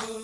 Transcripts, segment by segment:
What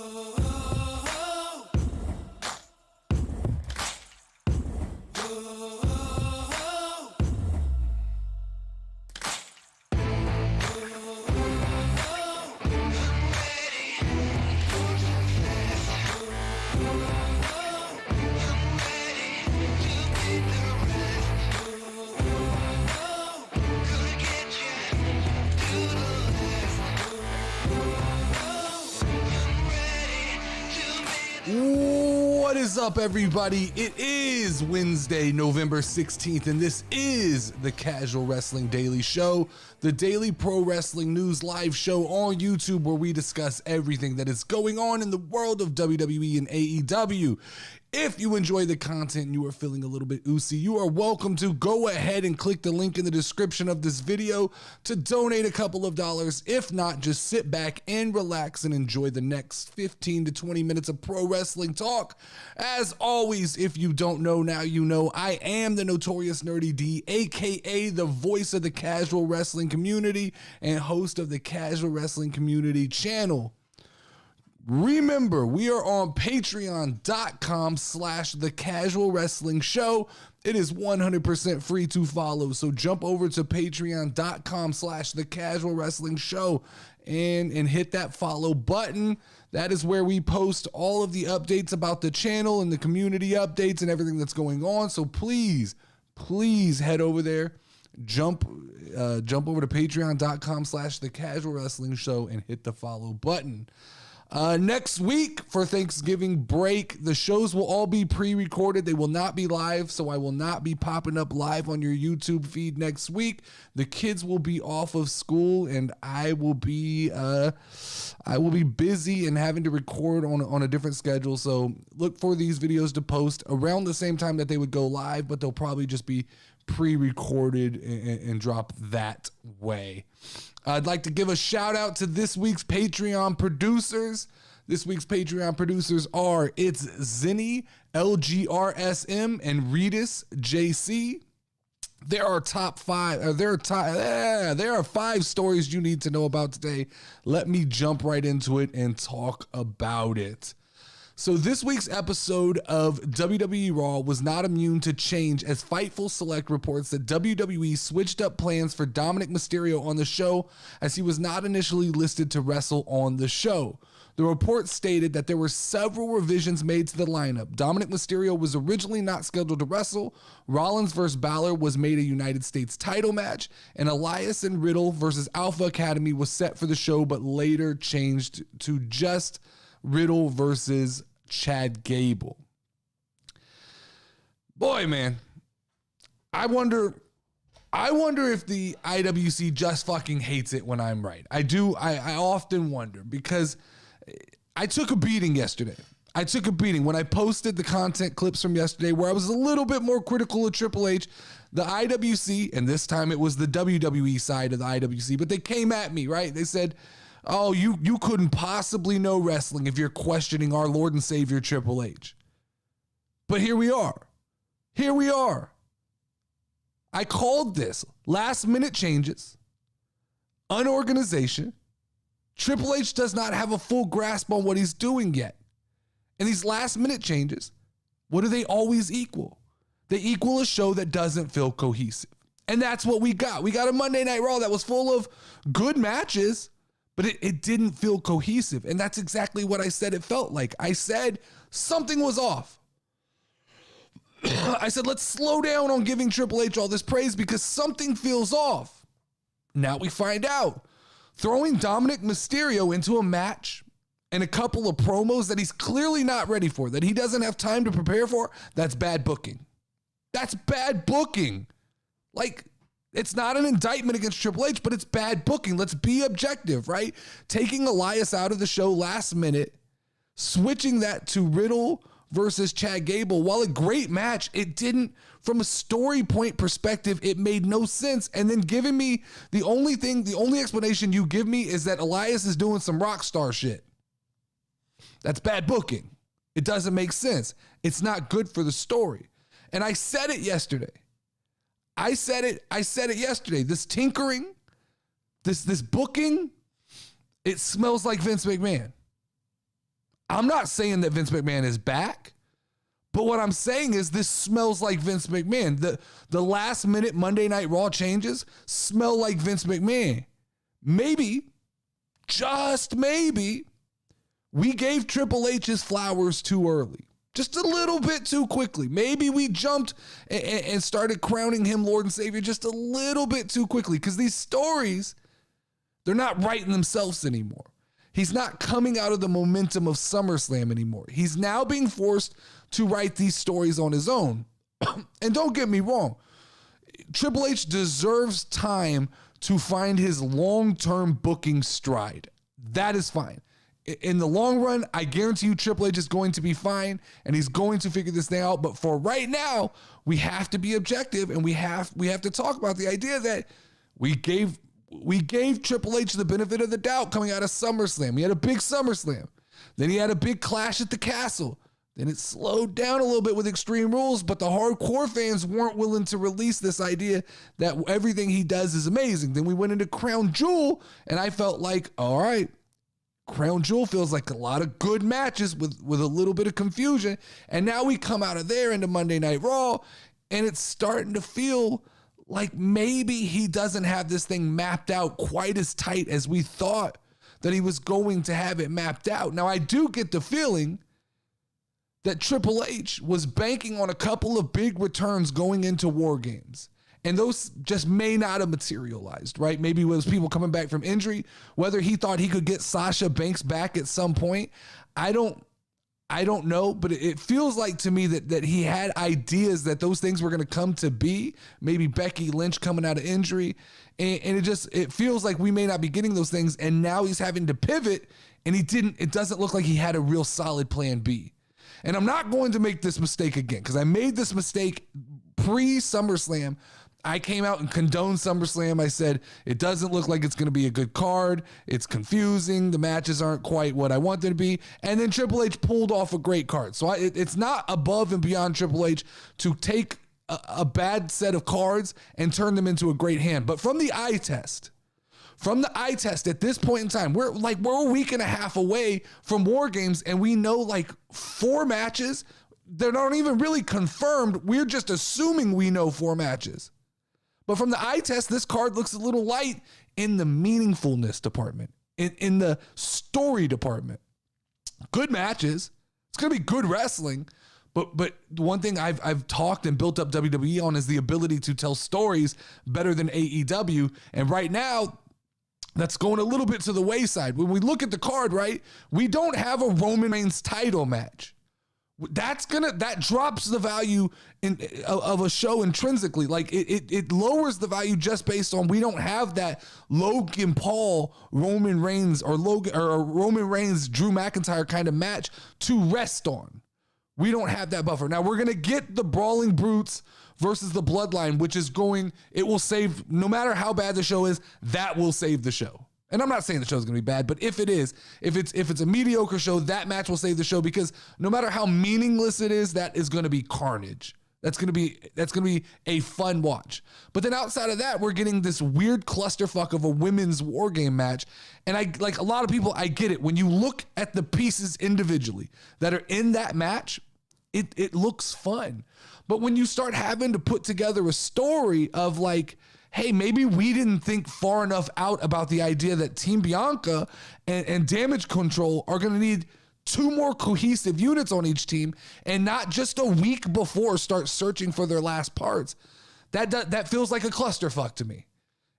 is up, everybody? It is Wednesday, November 16th, and this is the Casual Wrestling Daily Show, the daily pro wrestling news live show on YouTube where we discuss everything that is going on in the world of WWE and AEW. If you enjoy the content and you are feeling a little bit oozy, you are welcome to go ahead and click the link in the description of this video to donate a couple of dollars. If not, just sit back and relax and enjoy the next 15 to 20 minutes of pro wrestling talk. As always, if you don't know, now you know, I am the Notorious Nerdy D, aka the voice of the casual wrestling community and host of the Casual Wrestling Community channel. Remember, we are on patreon.com/the casual wrestling show. It is 100% free to follow. So jump over to patreon.com/the casual wrestling show and hit that follow button. That is where we post all of the updates about the channel and the community updates and everything that's going on. So please head over there. Jump over to patreon.com/the casual wrestling show and hit the follow button. Next week for Thanksgiving break, the shows will all be pre-recorded. They will not be live, so I will not be popping up live on your YouTube feed next week. The kids will be off of school, and I will be busy and having to record on a different schedule. So look for these videos to post around the same time that they would go live, but they'll probably just be pre-recorded and drop that way. I'd like to give a shout out to this week's Patreon producers. This week's Patreon producers are Zinny, LGRSM, and Redis JC. There are five stories you need to know about today. Let me jump right into it and talk about it. So this week's episode of WWE Raw was not immune to change as Fightful Select reports that WWE switched up plans for Dominic Mysterio on the show as he was not initially listed to wrestle on the show. The report stated that there were several revisions made to the lineup. Dominic Mysterio was originally not scheduled to wrestle, Rollins vs. Balor was made a United States title match, and Elias and Riddle vs. Alpha Academy was set for the show but later changed to just Riddle versus Chad Gable. Boy, man, I wonder if the IWC just fucking hates it when I'm right. I do. I often wonder because I took a beating yesterday. I took a beating when I posted the content clips from yesterday where I was a little bit more critical of Triple H. The IWC, and this time it was the WWE side of the IWC, but they came at me, right? They said, oh, you couldn't possibly know wrestling if you're questioning our Lord and Savior Triple H. But here we are. Here we are. I called this last minute changes, unorganization. Triple H does not have a full grasp on what he's doing yet. And these last minute changes, what do they always equal? They equal a show that doesn't feel cohesive. And that's what we got. We got a Monday Night Raw that was full of good matches, but it didn't feel cohesive. And that's exactly what I said it felt like. I said something was off. I said, let's slow down on giving Triple H all this praise because something feels off. Now we find out. Throwing Dominic Mysterio into a match and a couple of promos that he's clearly not ready for, that he doesn't have time to prepare for, that's bad booking. That's bad booking. Like, it's not an indictment against Triple H, but it's bad booking. Let's be objective, right? Taking Elias out of the show last minute, switching that to Riddle versus Chad Gable, while a great match, it didn't, from a story point perspective, it made no sense. And then giving me the only explanation you give me is that Elias is doing some rock star shit. That's bad booking. It doesn't make sense. It's not good for the story. And I said it yesterday. I said it yesterday. This tinkering, this booking, it smells like Vince McMahon. I'm not saying that Vince McMahon is back, but what I'm saying is this smells like Vince McMahon. The last minute Monday Night Raw changes smell like Vince McMahon. Maybe, just maybe, we gave Triple H his flowers too early. Just a little bit too quickly. Maybe we jumped and started crowning him Lord and Savior just a little bit too quickly, because these stories, they're not writing themselves anymore. He's not coming out of the momentum of SummerSlam anymore. He's now being forced to write these stories on his own. And don't get me wrong, Triple H deserves time to find his long-term booking stride. That is fine. In the long run, I guarantee you Triple H is going to be fine and he's going to figure this thing out. But for right now, we have to be objective, and we have to talk about the idea that we gave Triple H the benefit of the doubt coming out of SummerSlam. He had a big SummerSlam. Then he had a big Clash at the Castle. Then it slowed down a little bit with Extreme Rules, but the hardcore fans weren't willing to release this idea that everything he does is amazing. Then we went into Crown Jewel, and I felt like, all right, Crown Jewel feels like a lot of good matches with a little bit of confusion. And now we come out of there into Monday Night Raw, and it's starting to feel like maybe he doesn't have this thing mapped out quite as tight as we thought that he was going to have it mapped out. Now, I do get the feeling that Triple H was banking on a couple of big returns going into War Games, and those just may not have materialized, right? Maybe it was people coming back from injury, whether he thought he could get Sasha Banks back at some point. I don't know, but it feels like to me that he had ideas that those things were going to come to be. Maybe Becky Lynch coming out of injury, and it feels like we may not be getting those things, and now he's having to pivot, and it doesn't look like he had a real solid plan B. And I'm not going to make this mistake again, because I made this mistake pre-SummerSlam. I came out and condoned SummerSlam. I said, it doesn't look like it's going to be a good card. It's confusing. The matches aren't quite what I want them to be. And then Triple H pulled off a great card. So it's not above and beyond Triple H to take a bad set of cards and turn them into a great hand. But from the eye test at this point in time, we're a week and a half away from War Games, and we know like 4 matches. They're not even really confirmed. We're just assuming we know 4 matches. But from the eye test, this card looks a little light in the meaningfulness department, in the story department. Good matches. It's going to be good wrestling. But one thing I've talked and built up WWE on is the ability to tell stories better than AEW. And right now, that's going a little bit to the wayside. When we look at the card, right, we don't have a Roman Reigns title match. That drops the value of a show intrinsically. Like it lowers the value just based on we don't have that Logan Paul Roman Reigns or Roman Reigns Drew McIntyre kind of match to rest on. We don't have that buffer. Now we're gonna get the Brawling Brutes versus the Bloodline, which is it will save, no matter how bad the show is, that will save the show. And I'm not saying the show's going to be bad, but if it's a mediocre show, that match will save the show, because no matter how meaningless it is, that is going to be carnage. That's going to be a fun watch. But then outside of that, we're getting this weird clusterfuck of a women's War Game match. And like a lot of people, I get it. When you look at the pieces individually that are in that match, it looks fun. But when you start having to put together a story of like, hey, maybe we didn't think far enough out about the idea that Team Bianca and Damage Control are going to need 2 more cohesive units on each team, and not just a week before start searching for their last parts. That feels like a clusterfuck to me.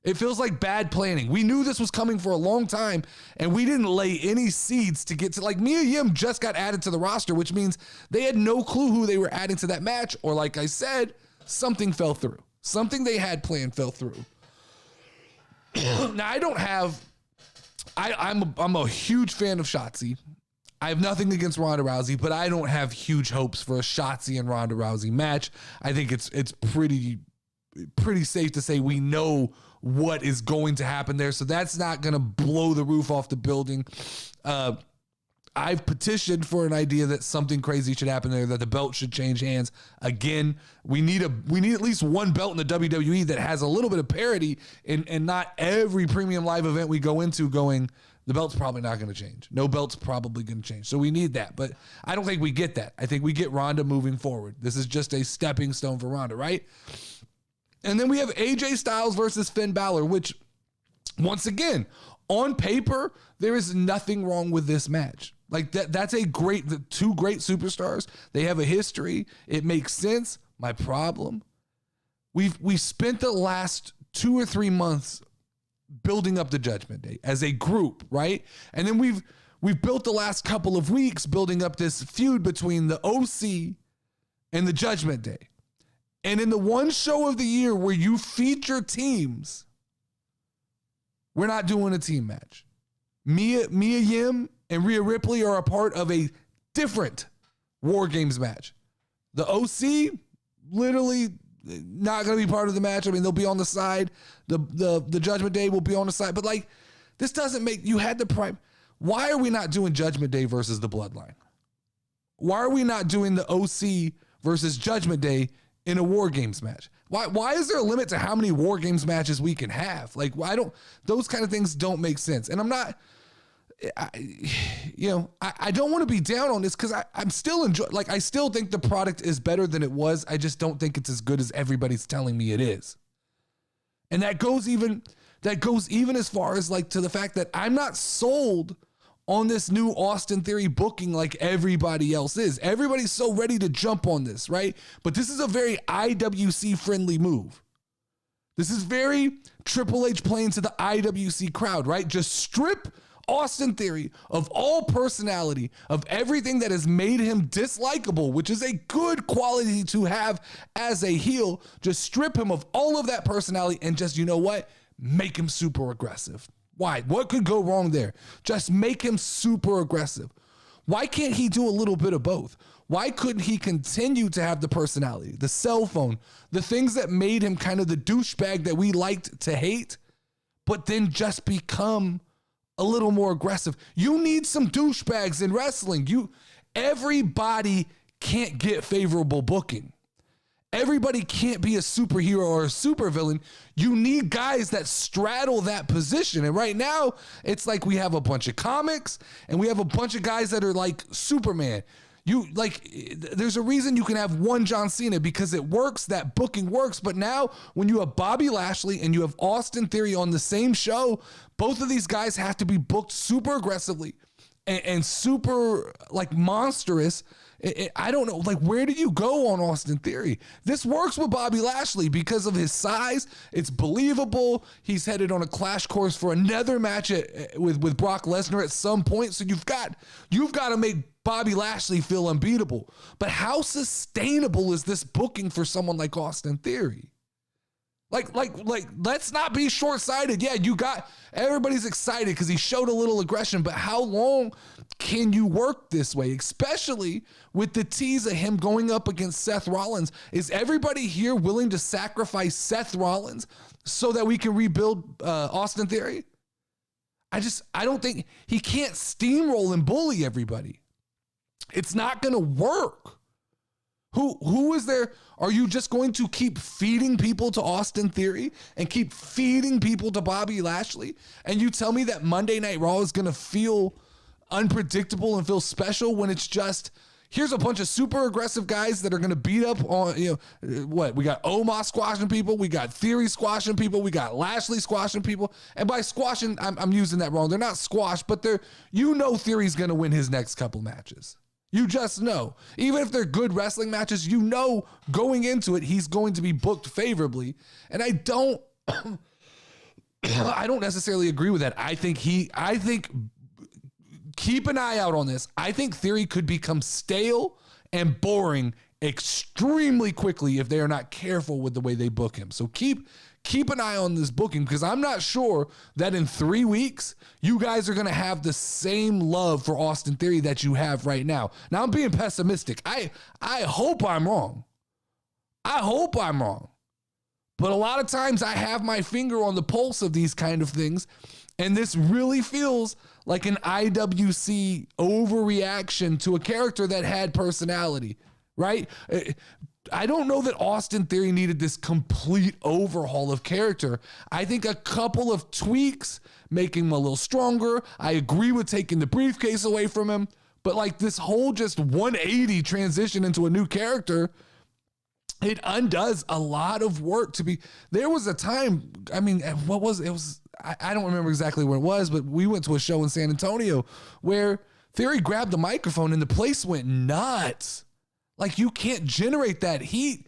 It feels like bad planning. We knew this was coming for a long time, and we didn't lay any seeds to get to. Like, Mia Yim just got added to the roster, which means they had no clue who they were adding to that match, or like I said, something fell through. Something they had planned fell through. Now, I'm a huge fan of Shotzi. I have nothing against Ronda Rousey, but I don't have huge hopes for a Shotzi and Ronda Rousey match. I think it's pretty safe to say we know what is going to happen there, so that's not going to blow the roof off the building. I've petitioned for an idea that something crazy should happen there, that the belt should change hands again. We need at least one belt in the WWE that has a little bit of parity, and not every premium live event we go into going, The belt's probably not going to change. No belt's probably going to change. So we need that. But I don't think we get that. I think we get Ronda moving forward. This is just a stepping stone for Ronda, right? And then we have AJ Styles versus Finn Balor, which, once again, on paper, there is nothing wrong with this match. Like that's two great superstars. They have a history. It makes sense. My problem, we've spent the last 2 or 3 months building up the Judgment Day as a group, right? And then we've built the last couple of weeks building up this feud between the OC and the Judgment Day. And in the one show of the year where you feature teams, we're not doing a team match. Mia Yim and Rhea Ripley are a part of a different War Games match. The OC, literally not going to be part of the match. I mean, they'll be on the side. The Judgment Day will be on the side. But, like, this doesn't make... You had the prime... Why are we not doing Judgment Day versus the Bloodline? Why are we not doing the OC versus Judgment Day in a War Games match? Why is there a limit to how many War Games matches we can have? Like, why don't... Those kind of things don't make sense. And I'm not... I don't want to be down on this because I'm still enjoying, like, I still think the product is better than it was. I just don't think it's as good as everybody's telling me it is. And that goes even as far as, like, to the fact that I'm not sold on this new Austin Theory booking like everybody else is. Everybody's so ready to jump on this, right? But this is a very IWC friendly move. This is very Triple H playing to the IWC crowd, right? Just strip Austin Theory of all personality, of everything that has made him dislikable, which is a good quality to have as a heel. Just strip him of all of that personality and just, you know what? Make him super aggressive. Why? What could go wrong there? Just make him super aggressive. Why can't he do a little bit of both? Why couldn't he continue to have the personality, the cell phone, the things that made him kind of the douchebag that we liked to hate, but then just become a little more aggressive? You need some douchebags in wrestling. Everybody can't get favorable booking. Everybody can't be a superhero or a supervillain. You need guys that straddle that position. And right now, it's like we have a bunch of comics and we have a bunch of guys that are like Superman. There's a reason you can have one John Cena because it works, that booking works. But now when you have Bobby Lashley and you have Austin Theory on the same show, both of these guys have to be booked super aggressively and super, like, monstrous. I don't know, like, where do you go on Austin Theory? This works with Bobby Lashley because of his size. It's believable. He's headed on a clash course for another match with Brock Lesnar at some point. So you've got to make Bobby Lashley feel unbeatable. But how sustainable is this booking for someone like Austin Theory? Like, let's not be short-sighted. Yeah, everybody's excited because he showed a little aggression, but how long can you work this way? Especially with the tease of him going up against Seth Rollins. Is everybody here willing to sacrifice Seth Rollins so that we can rebuild Austin Theory? I don't think he can't steamroll and bully everybody. It's not going to work. Who is there? Are you just going to keep feeding people to Austin Theory and keep feeding people to Bobby Lashley? And you tell me that Monday Night Raw is going to feel unpredictable and feel special when it's just, here's a bunch of super aggressive guys that are going to beat up on, what? We got Omos squashing people. We got Theory squashing people. We got Lashley squashing people. And by squashing, I'm using that wrong. They're not squashed, but Theory's going to win his next couple matches. You just know. Even if they're good wrestling matches, going into it, he's going to be booked favorably. And I don't necessarily agree with that. I think keep an eye out on this. I think Theory could become stale and boring extremely quickly if they are not careful with the way they book him. So keep an eye on this booking because I'm not sure that in 3 weeks, you guys are going to have the same love for Austin Theory that you have right now. Now, I'm being pessimistic. I hope I'm wrong. But a lot of times I have my finger on the pulse of these kind of things, and this really feels like an IWC overreaction to a character that had personality, right? I don't know that Austin Theory needed this complete overhaul of character. I think a couple of tweaks, making him a little stronger. I agree with taking the briefcase away from him, but like this whole just 180 transition into a new character, it undoes a lot of work to be. There was a time, I mean, what was it? I don't remember exactly where it was, but we went to a show in San Antonio where Theory grabbed the microphone and the place went nuts. Like, you can't generate that heat,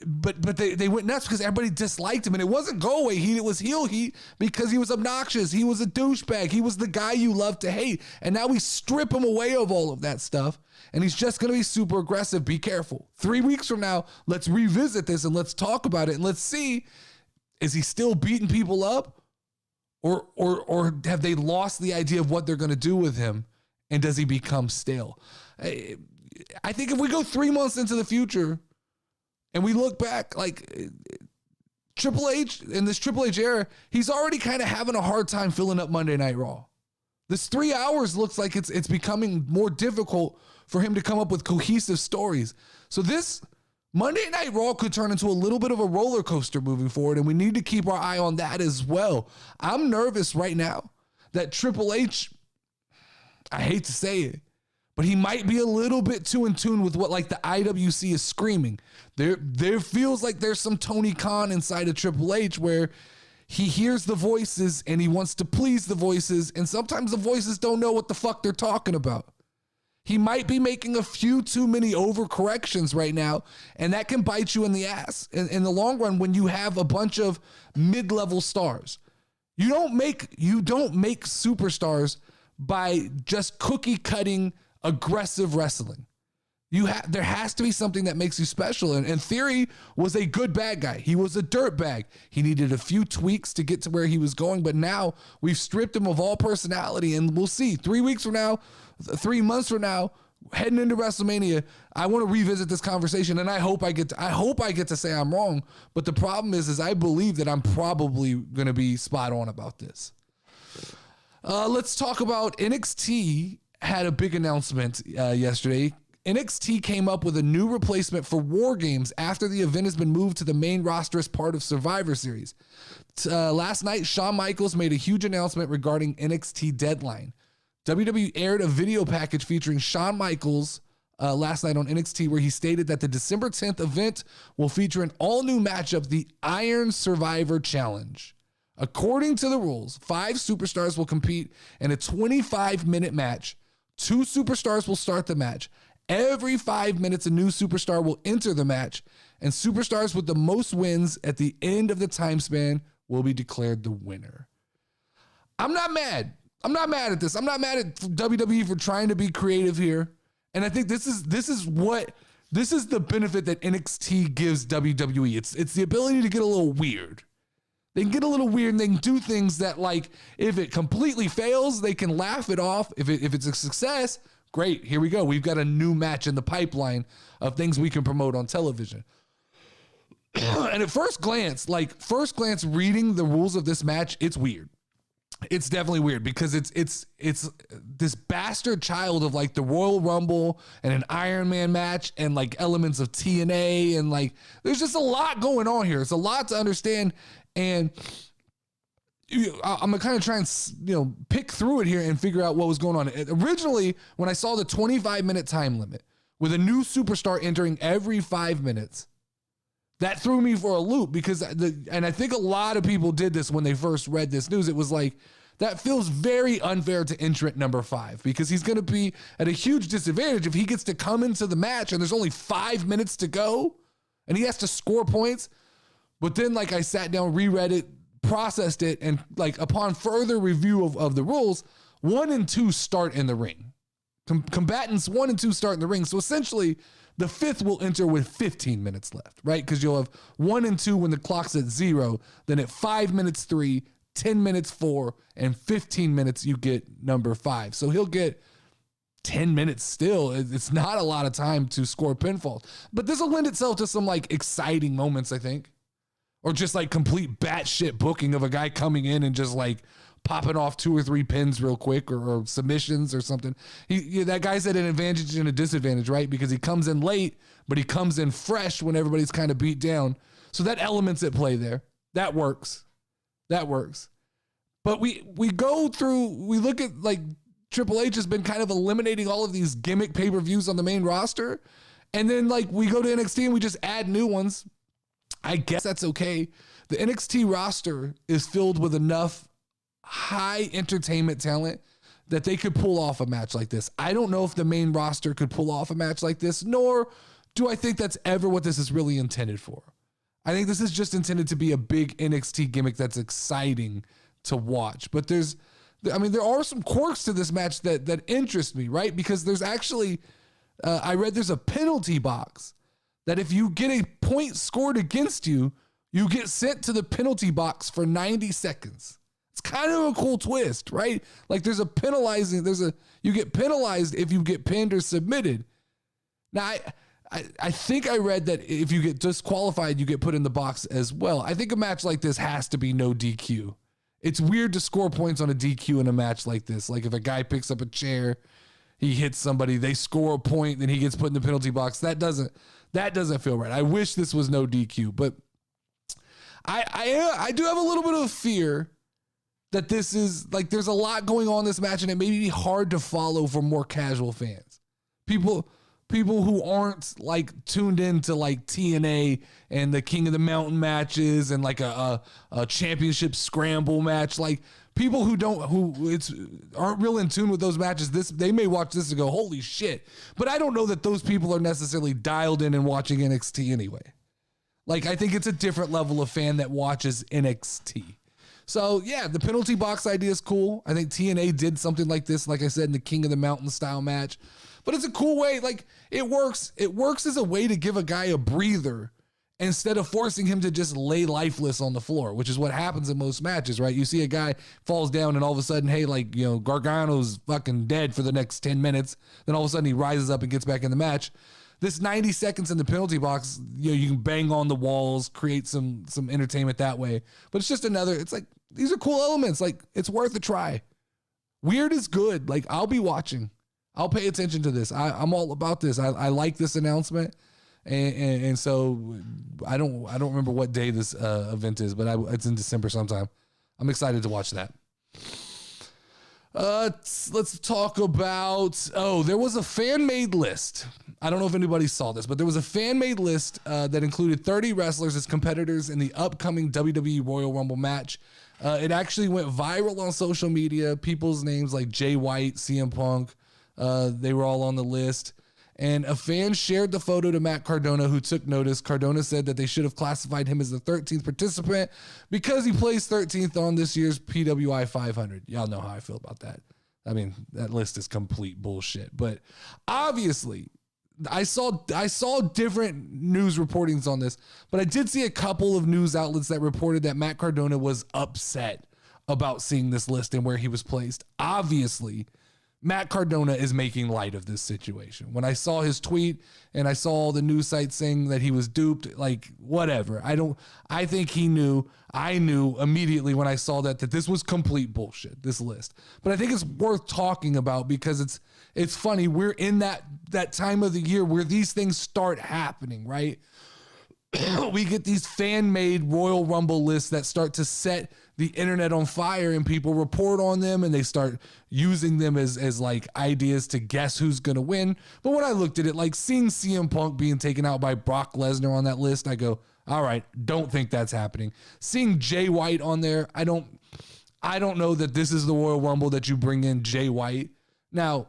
but they went nuts because everybody disliked him. And it wasn't go away heat, it was heel heat because he was obnoxious. He was a douchebag. He was the guy you love to hate. And now we strip him away of all of that stuff. And he's just going to be super aggressive. Be careful. 3 weeks from now, let's revisit this and let's talk about it. And let's see, is he still beating people up? Or have they lost the idea of what they're going to do with him? And does he become stale? I think if we go 3 months into the future and we look back, like Triple H, in this Triple H era, he's already kind of having a hard time filling up Monday Night Raw. This 3 hours looks like it's becoming more difficult for him to come up with cohesive stories. So this Monday Night Raw could turn into a little bit of a roller coaster moving forward, and we need to keep our eye on that as well. I'm nervous right now that Triple H, I hate to say it, but he might be a little bit too in tune with what like the IWC is screaming. There feels like there's some Tony Khan inside of Triple H where he hears the voices and he wants to please the voices, and sometimes the voices don't know what the fuck they're talking about. He might be making a few too many overcorrections right now, and that can bite you in the ass in the long run when you have a bunch of mid-level stars. You don't make superstars by just cookie cutting aggressive wrestling. There has to be something that makes you special. And Theory was a good bad guy. He was a dirtbag. He needed a few tweaks to get to where he was going, but now we've stripped him of all personality, and we'll see 3 weeks from now, 3 months from now, heading into WrestleMania, I want to revisit this conversation, and I hope I get to say I'm wrong. But the problem is I believe that I'm probably going to be spot on about this. Let's talk about NXT. Had a big announcement yesterday. NXT came up with a new replacement for War Games after the event has been moved to the main roster as part of Survivor Series. Last night, Shawn Michaels made a huge announcement regarding NXT Deadline. WWE aired a video package featuring Shawn Michaels last night on NXT, where he stated that the December 10th event will feature an all-new matchup, the Iron Survivor Challenge. According to the rules, 5 superstars will compete in a 25-minute match. 2 superstars will start the match. Every 5 minutes, a new superstar will enter the match, and superstars with the most wins at the end of the time span will be declared the winner. I'm not mad. I'm not mad at this. I'm not mad at WWE for trying to be creative here. And I think this is the benefit that NXT gives WWE. It's the ability to get a little weird. They can get a little weird and they can do things that, like, if it completely fails, they can laugh it off. If it's a success, great, here we go. We've got a new match in the pipeline of things we can promote on television. And at first glance, reading the rules of this match, it's weird. It's definitely weird because it's this bastard child of like the Royal Rumble and an Iron Man match and like elements of TNA, and like there's just a lot going on here. It's a lot to understand, and I'm gonna kind of try and pick through it here and figure out what was going on. Originally, when I saw the 25-minute time limit with a new superstar entering every 5 minutes, that threw me for a loop because and I think a lot of people did this when they first read this news. It was like, that feels very unfair to entrant number 5 because he's going to be at a huge disadvantage if he gets to come into the match and there's only 5 minutes to go and he has to score points. But then, like, I sat down, reread it, processed it, and like upon further review of the rules, 1 and 2 start in the ring. Combatants 1 and 2 start in the ring. So essentially, the 5th will enter with 15 minutes left, right? Because you'll have 1 and 2 when the clock's at 0. Then at 5 minutes 3, 10 minutes 4, and 15 minutes you get number 5. So he'll get 10 minutes still. It's not a lot of time to score pinfalls. But this will lend itself to some like exciting moments, I think. Or just like complete batshit booking of a guy coming in and just like popping off 2 or 3 pins real quick or submissions or something. That guy's at an advantage and a disadvantage, right? Because he comes in late, but he comes in fresh when everybody's kind of beat down. So that element's at play there. That works. But we look at like Triple H has been kind of eliminating all of these gimmick pay-per-views on the main roster. And then like we go to NXT and we just add new ones. I guess that's okay. The NXT roster is filled with enough high entertainment talent that they could pull off a match like this. I don't know if the main roster could pull off a match like this, nor do I think that's ever what this is really intended for. I think this is just intended to be a big NXT gimmick that's exciting to watch. But there are some quirks to this match that interest me, right? Because there's actually, I read there's a penalty box that if you get a point scored against you, you get sent to the penalty box for 90 seconds. It's kind of a cool twist, right? Like you get penalized if you get pinned or submitted. Now, I think I read that if you get disqualified, you get put in the box as well. I think a match like this has to be no DQ. It's weird to score points on a DQ in a match like this. Like if a guy picks up a chair, he hits somebody, they score a point, then he gets put in the penalty box. That doesn't feel right. I wish this was no DQ, but I do have a little bit of fear that this is like there's a lot going on in this match, and it may be hard to follow for more casual fans. People who aren't like tuned into like TNA and the King of the Mountain matches and like a championship scramble match, like people who aren't real in tune with those matches, they may watch this and go, holy shit. But I don't know that those people are necessarily dialed in and watching NXT anyway. Like I think it's a different level of fan that watches NXT. So yeah, the penalty box idea is cool. I think TNA did something like this, like I said, in the King of the Mountain style match. But it's a cool way. Like it works. It works as a way to give a guy a breather instead of forcing him to just lay lifeless on the floor, which is what happens in most matches, right? You see a guy falls down and all of a sudden, hey, like, you know, Gargano's fucking dead for the next 10 minutes. Then all of a sudden he rises up and gets back in the match. This 90 seconds in the penalty box, you know, you can bang on the walls, create some entertainment that way. But it's just it's like, these are cool elements. Like, it's worth a try. Weird is good. Like, I'll be watching. I'll pay attention to this. I'm all about this. I like this announcement. And so I don't remember what day this event is, but it's in December sometime. I'm excited to watch that. Let's talk about, there was a fan-made list. I don't know if anybody saw this, but there was a fan-made list that included 30 wrestlers as competitors in the upcoming WWE Royal Rumble match. It actually went viral on social media. People's names like Jay White, CM Punk, they were all on the list. And a fan shared the photo to Matt Cardona, who took notice. Cardona said that they should have classified him as the 13th participant because he placed 13th on this year's PWI 500. Y'all know how I feel about that. I mean, that list is complete bullshit. But obviously, I saw different news reportings on this, but I did see a couple of news outlets that reported that Matt Cardona was upset about seeing this list and where he was placed. Obviously, Matt Cardona is making light of this situation. When I saw his tweet and I saw the news site saying that he was duped, like, whatever. I think I knew immediately when I saw that this was complete bullshit, this list. But I think it's worth talking about because it's funny. We're in that time of the year where these things start happening, right? We get these fan-made Royal Rumble lists that start to set the internet on fire, and people report on them and they start using them as like ideas to guess who's going to win. But when I looked at it, like seeing CM Punk being taken out by Brock Lesnar on that list, I go, all right, don't think that's happening. Seeing Jay White on there, I don't know that this is the Royal Rumble that you bring in Jay White. Now,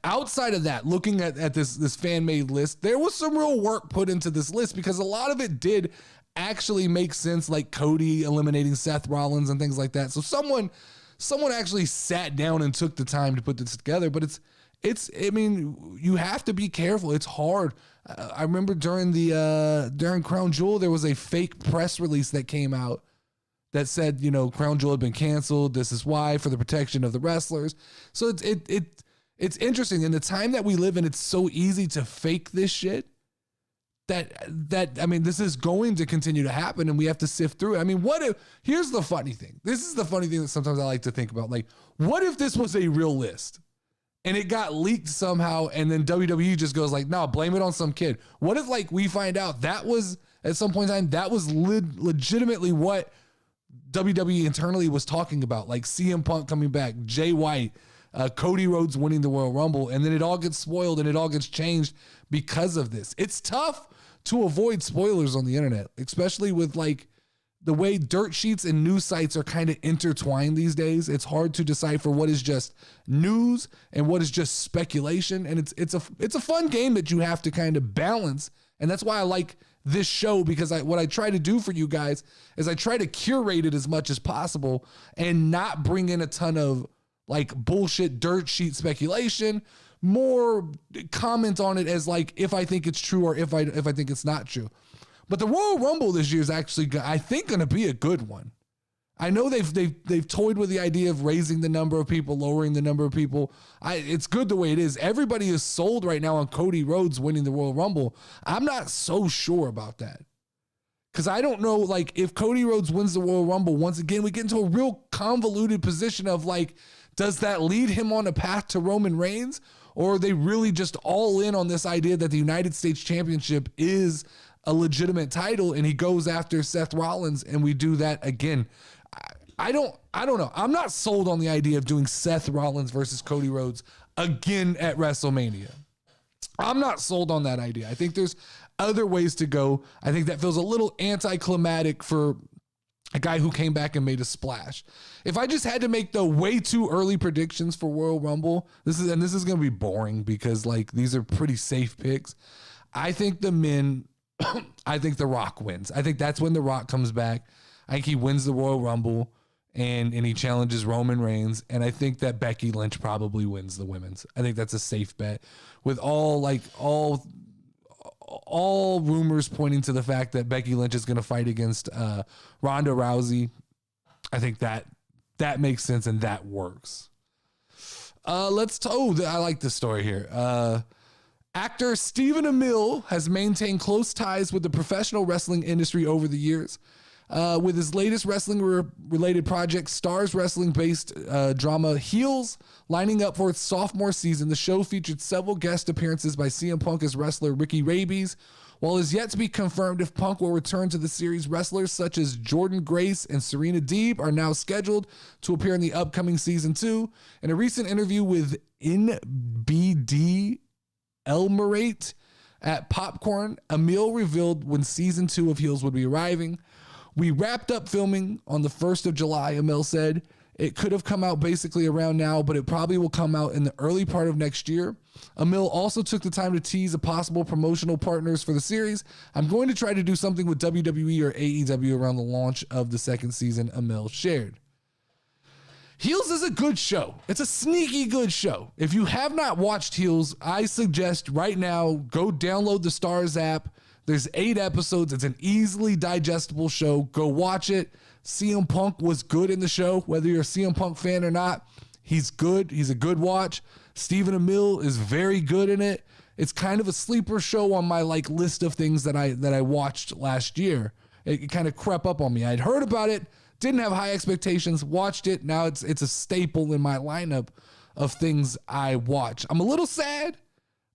outside of that, looking at this fan-made list, there was some real work put into this list because a lot of it did actually make sense, like Cody eliminating Seth Rollins and things like that. So someone actually sat down and took the time to put this together, but I mean, you have to be careful. It's hard. I remember during Crown Jewel, there was a fake press release that came out that said, you know, Crown Jewel had been canceled. This is why, for the protection of the wrestlers. So it's interesting. In the time that we live in, it's so easy to fake this shit. I mean, this is going to continue to happen and we have to sift through it. I mean, here's the funny thing. This is the funny thing that sometimes I like to think about. Like, what if this was a real list and it got leaked somehow and then WWE just goes like, no, blame it on some kid. What if like we find out that was at some point in time, that was legitimately what WWE internally was talking about, like CM Punk coming back, Jay White, Cody Rhodes winning the Royal Rumble, and then it all gets spoiled and it all gets changed because of this. It's tough to avoid spoilers on the internet, especially with like the way dirt sheets and news sites are kind of intertwined these days. It's hard to decipher what is just news and what is just speculation. And it's a fun game that you have to kind of balance. And that's why I like this show, because what I try to do for you guys is I try to curate it as much as possible and not bring in a ton of like bullshit dirt sheet speculation, more comment on it as like if I think it's true or if I think it's not true. But the Royal Rumble this year is actually, I think, going to be a good one. I know they've toyed with the idea of raising the number of people, lowering the number of people. It's good the way it is. Everybody is sold right now on Cody Rhodes winning the Royal Rumble. I'm not so sure about that. Because I don't know, like, if Cody Rhodes wins the Royal Rumble, once again, we get into a real convoluted position of, like, does that lead him on a path to Roman Reigns? Or are they really just all in on this idea that the United States Championship is a legitimate title and he goes after Seth Rollins and we do that again? I don't know. I'm not sold on the idea of doing Seth Rollins versus Cody Rhodes again at WrestleMania. I'm not sold on that idea. I think there's other ways to go. I think that feels a little anticlimactic for a guy who came back and made a splash. If I just had to make the way too early predictions for Royal Rumble, this is going to be boring because like these are pretty safe picks. I think the men, I think The Rock wins. I think that's when The Rock comes back. I think he wins the Royal Rumble and he challenges Roman Reigns. And I think that Becky Lynch probably wins the women's. I think that's a safe bet with all rumors pointing to the fact that Becky Lynch is going to fight against Ronda Rousey. I think that makes sense and that works. I like this story here. Actor Stephen Amell has maintained close ties with the professional wrestling industry over the years. With his latest wrestling-related project, Stars Wrestling-based drama Heels, lining up for its sophomore season, the show featured several guest appearances by CM Punk as wrestler Ricky Rabies. While it is yet to be confirmed if Punk will return to the series, wrestlers such as Jordan Grace and Serena Deeb are now scheduled to appear in the upcoming season 2. In a recent interview with NBD Elmerate at Popcorn, Amell revealed when season 2 of Heels would be arriving. We wrapped up filming on the 1st of July, Amell said. It could have come out basically around now, but it probably will come out in the early part of next year. Amell also took the time to tease a possible promotional partners for the series. I'm going to try to do something with WWE or AEW around the launch of the second season, Amell shared. Heels is a good show. It's a sneaky good show. If you have not watched Heels, I suggest right now, go download the Stars app. There's 8 episodes. It's an easily digestible show. Go watch it. CM Punk was good in the show. Whether you're a CM Punk fan or not, he's good. He's a good watch. Stephen Amell is very good in it. It's kind of a sleeper show on my like list of things that I watched last year. It kind of crept up on me. I'd heard about it, didn't have high expectations, watched it. Now it's a staple in my lineup of things I watch. I'm a little sad.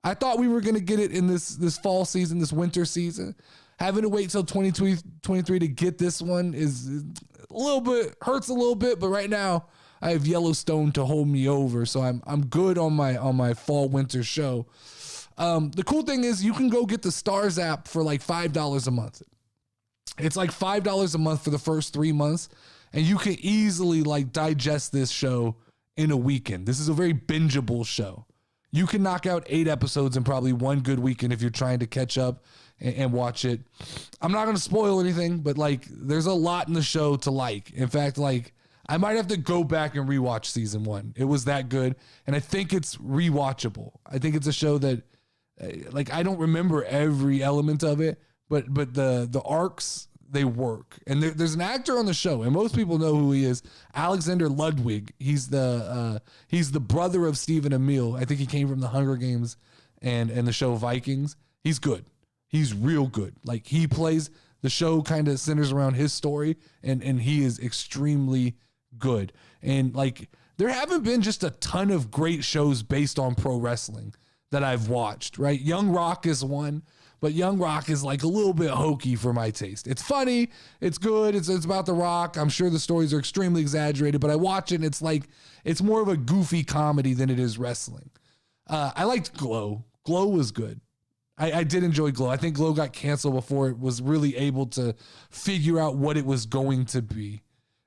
I thought we were going to get it in this fall season, this winter season. Having to wait till 2023 to get this one is a little bit, hurts a little bit, but right now I have Yellowstone to hold me over, so I'm good on my fall winter show. The cool thing is you can go get the Stars app for like $5 a month. It's like $5 a month for the first 3 months, and you can easily like digest this show in a weekend. This is a very bingeable show. You can knock out 8 episodes in probably one good weekend if you're trying to catch up and watch it. I'm not going to spoil anything, but like there's a lot in the show to like. In fact, like I might have to go back and rewatch season 1. It was that good. And I think it's rewatchable. I think it's a show that like I don't remember every element of it, but the arcs, they work. And there's an actor on the show, and most people know who he is. Alexander Ludwig. He's the brother of Stephen Amell. I think he came from the Hunger Games and the show Vikings. He's good. He's real good. Like, he plays, the show kind of centers around his story, and he is extremely good. And like, there haven't been just a ton of great shows based on pro wrestling that I've watched, right? Young Rock is one, but Young Rock is like a little bit hokey for my taste. It's funny, it's good, it's about The Rock. I'm sure the stories are extremely exaggerated, but I watch it and it's like, it's more of a goofy comedy than it is wrestling. I liked Glow. Glow was good. I did enjoy Glow. I think Glow got canceled before it was really able to figure out what it was going to be.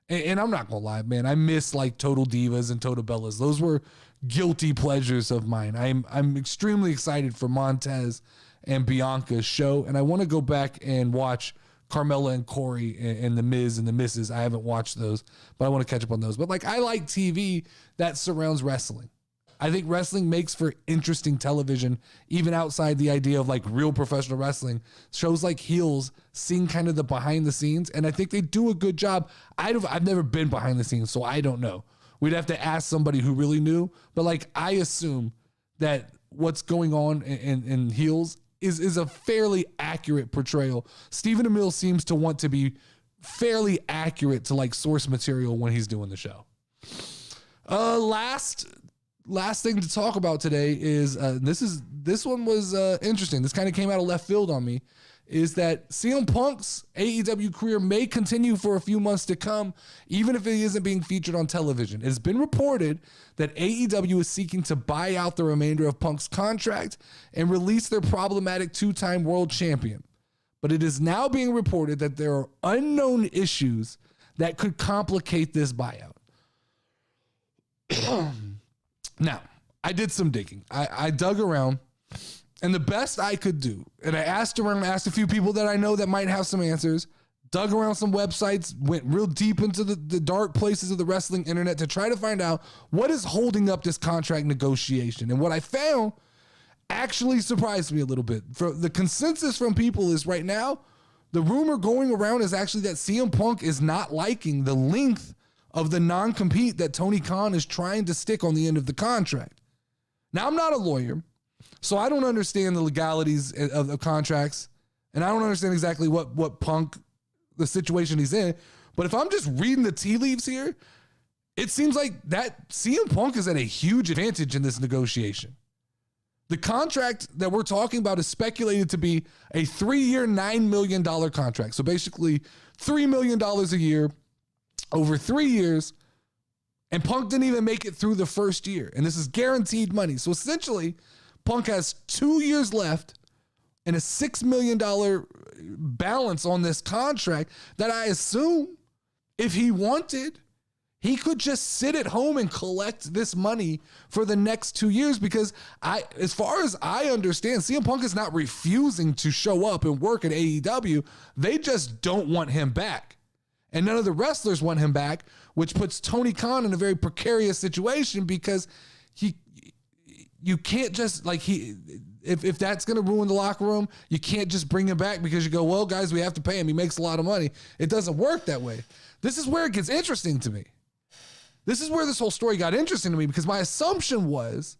And I'm not gonna lie, man, I miss like Total Divas and Total Bellas. Those were guilty pleasures of mine. I'm extremely excited for Montez and Bianca's show, and I want to go back and watch Carmella and Corey and The Miz and the Misses. I haven't watched those, but I want to catch up on those. But like, I like TV that surrounds wrestling. I think wrestling makes for interesting television, even outside the idea of like real professional wrestling. Shows like Heels, seeing kind of the behind the scenes, and I think they do a good job. I've never been behind the scenes, so I don't know. We'd have to ask somebody who really knew, but like, I assume that what's going on in Heels is a fairly accurate portrayal. Stephen Amell seems to want to be fairly accurate to like source material when he's doing the show. Last thing to talk about today is this one was interesting. This kind of came out of left field on me. Is that CM Punk's AEW career may continue for a few months to come, even if he isn't being featured on television. It's been reported that AEW is seeking to buy out the remainder of Punk's contract and release their problematic two-time world champion. But it is now being reported that there are unknown issues that could complicate this buyout. Now, I did some digging. I dug around, and the best I could do, and I asked a few people that I know that might have some answers, dug around some websites, went real deep into the dark places of the wrestling internet to try to find out what is holding up this contract negotiation. And what I found actually surprised me a little bit. For the consensus from people is right now, the rumor going around is actually that CM Punk is not liking the length of the non-compete that Tony Khan is trying to stick on the end of the contract. Now, I'm not a lawyer, so I don't understand the legalities of the contracts, and I don't understand exactly what Punk, the situation he's in. But if I'm just reading the tea leaves here, it seems like that CM Punk is at a huge advantage in this negotiation. The contract that we're talking about is speculated to be a 3-year, $9 million contract. So basically $3 million a year over 3 years, and Punk didn't even make it through the first year. And this is guaranteed money. So essentially, Punk has 2 years left and a $6 million balance on this contract that I assume if he wanted, he could just sit at home and collect this money for the next 2 years, because as far as I understand, CM Punk is not refusing to show up and work at AEW. They just don't want him back. And none of the wrestlers want him back, which puts Tony Khan in a very precarious situation, because you can't just if that's going to ruin the locker room, you can't just bring him back because you go, well, guys, we have to pay him. He makes a lot of money. It doesn't work that way. This is where it gets interesting to me. This is where this whole story got interesting to me, because my assumption was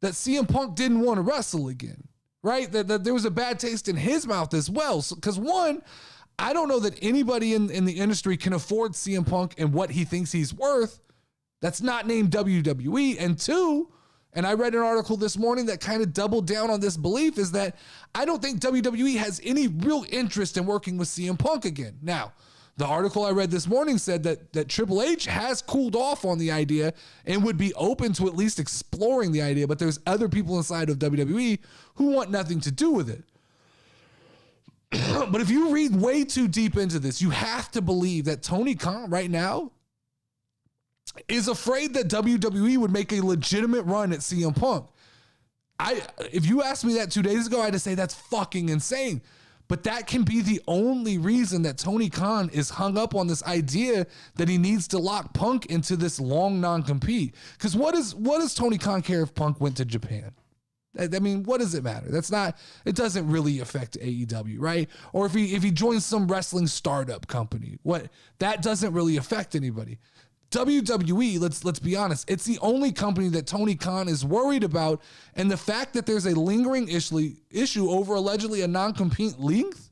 that CM Punk didn't want to wrestle again, right? That there was a bad taste in his mouth as well. Because one, I don't know that anybody in the industry can afford CM Punk and what he thinks he's worth that's not named WWE. And two, and I read an article this morning that kind of doubled down on this belief, is that I don't think WWE has any real interest in working with CM Punk again. Now, the article I read this morning said that Triple H has cooled off on the idea and would be open to at least exploring the idea, but there's other people inside of WWE who want nothing to do with it. But if you read way too deep into this, you have to believe that Tony Khan right now is afraid that WWE would make a legitimate run at CM Punk. If you asked me that 2 days ago, I'd say that's fucking insane. But that can be the only reason that Tony Khan is hung up on this idea that he needs to lock Punk into this long non-compete. Because what does Tony Khan care if Punk went to Japan? I mean, what does it matter? It doesn't really affect AEW, right? Or if he joins some wrestling startup company, that doesn't really affect anybody. WWE, let's be honest, it's the only company that Tony Khan is worried about, and the fact that there's a lingering issue over allegedly a non-compete length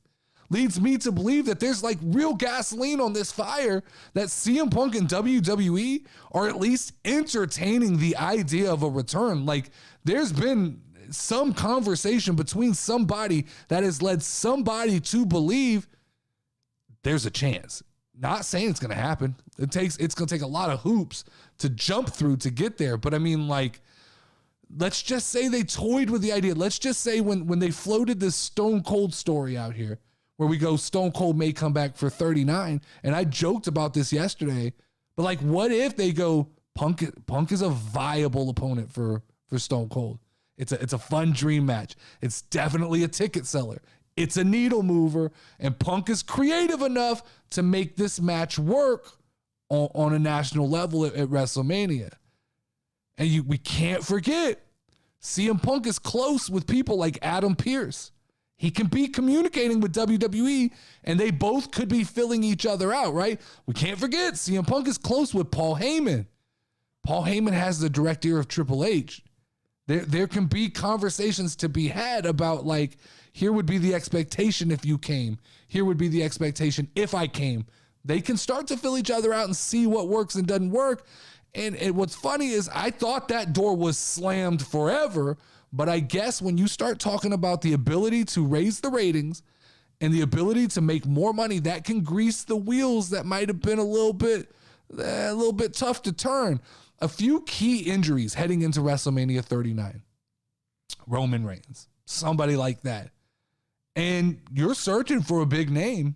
leads me to believe that there's like real gasoline on this fire, that CM Punk and WWE are at least entertaining the idea of a return. Like, there's been some conversation between somebody that has led somebody to believe there's a chance. Not saying it's going to happen. It's going to take a lot of hoops to jump through to get there. But I mean, like, let's just say they toyed with the idea. Let's just say when they floated this Stone Cold story out here, where we go, Stone Cold may come back for 39. And I joked about this yesterday, but like, what if they go, Punk is a viable opponent for Stone Cold. It's a fun dream match. It's definitely a ticket seller. It's a needle mover, and Punk is creative enough to make this match work on a national level at WrestleMania. And we can't forget, CM Punk is close with people like Adam Pearce. He can be communicating with WWE, and they both could be filling each other out, right? We can't forget, CM Punk is close with Paul Heyman. Paul Heyman has the direct ear of Triple H. There can be conversations to be had about, like, here would be the expectation if you came. Here would be the expectation if I came. They can start to fill each other out and see what works and doesn't work. And what's funny is I thought that door was slammed forever, but I guess when you start talking about the ability to raise the ratings and the ability to make more money, that can grease the wheels that might have been a little bit tough to turn. A few key injuries heading into WrestleMania 39. Roman Reigns, somebody like that. And you're searching for a big name.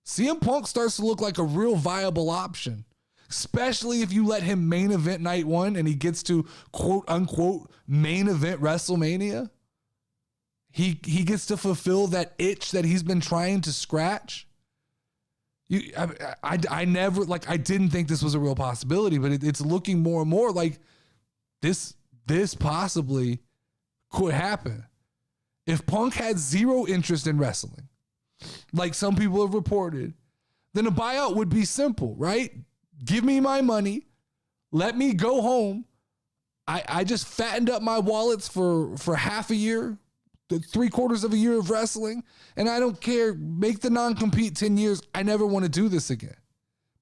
CM Punk starts to look like a real viable option, especially if you let him main event night one and he gets to quote unquote main event WrestleMania. He gets to fulfill that itch that he's been trying to scratch. I never, like, I didn't think this was a real possibility, but it's looking more and more like this possibly could happen. If Punk had zero interest in wrestling, like some people have reported, then a buyout would be simple, right? Give me my money. Let me go home. I just fattened up my wallets for half a year, 3/4 of a year of wrestling, and I don't care. Make the non-compete 10 years. I never want to do this again.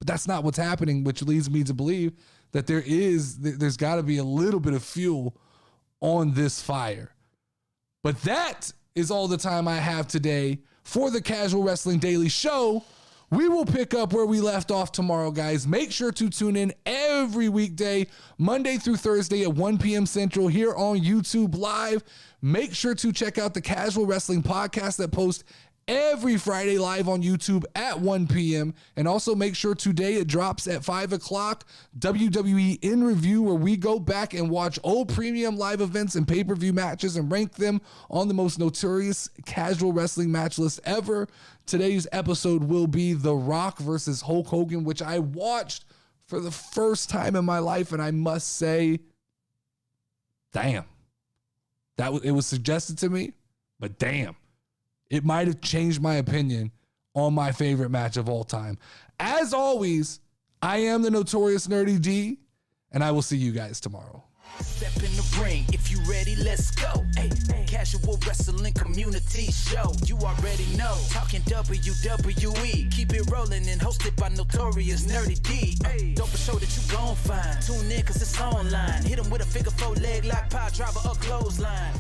But that's not what's happening, which leads me to believe that there's got to be a little bit of fuel on this fire. But that is all the time I have today for the Casual Wrestling Daily Show. We will pick up where we left off tomorrow, guys. Make sure to tune in every weekday, Monday through Thursday at 1 p.m. Central here on YouTube Live. Make sure to check out the Casual Wrestling Podcast that posts every Friday live on YouTube at 1 p.m. And also make sure today it drops at 5 o'clock, WWE In Review, where we go back and watch old premium live events and pay-per-view matches and rank them on the most notorious casual wrestling match list ever. Today's episode will be The Rock versus Hulk Hogan, which I watched for the first time in my life, and I must say, damn. It was suggested to me, but damn. It might have changed my opinion on my favorite match of all time. As always, I am the Notorious Nerdy D, and I will see you guys tomorrow. Step in the ring, if you ready, let's go. Hey, Casual Wrestling Community Show. You already know, talking WWE. Keep it rolling and hosted by Notorious Nerdy D. Don't be sure that you gon' find. Tune in cause it's online. Hit 'em with a figure 4 leg lock, power driver, or clothesline.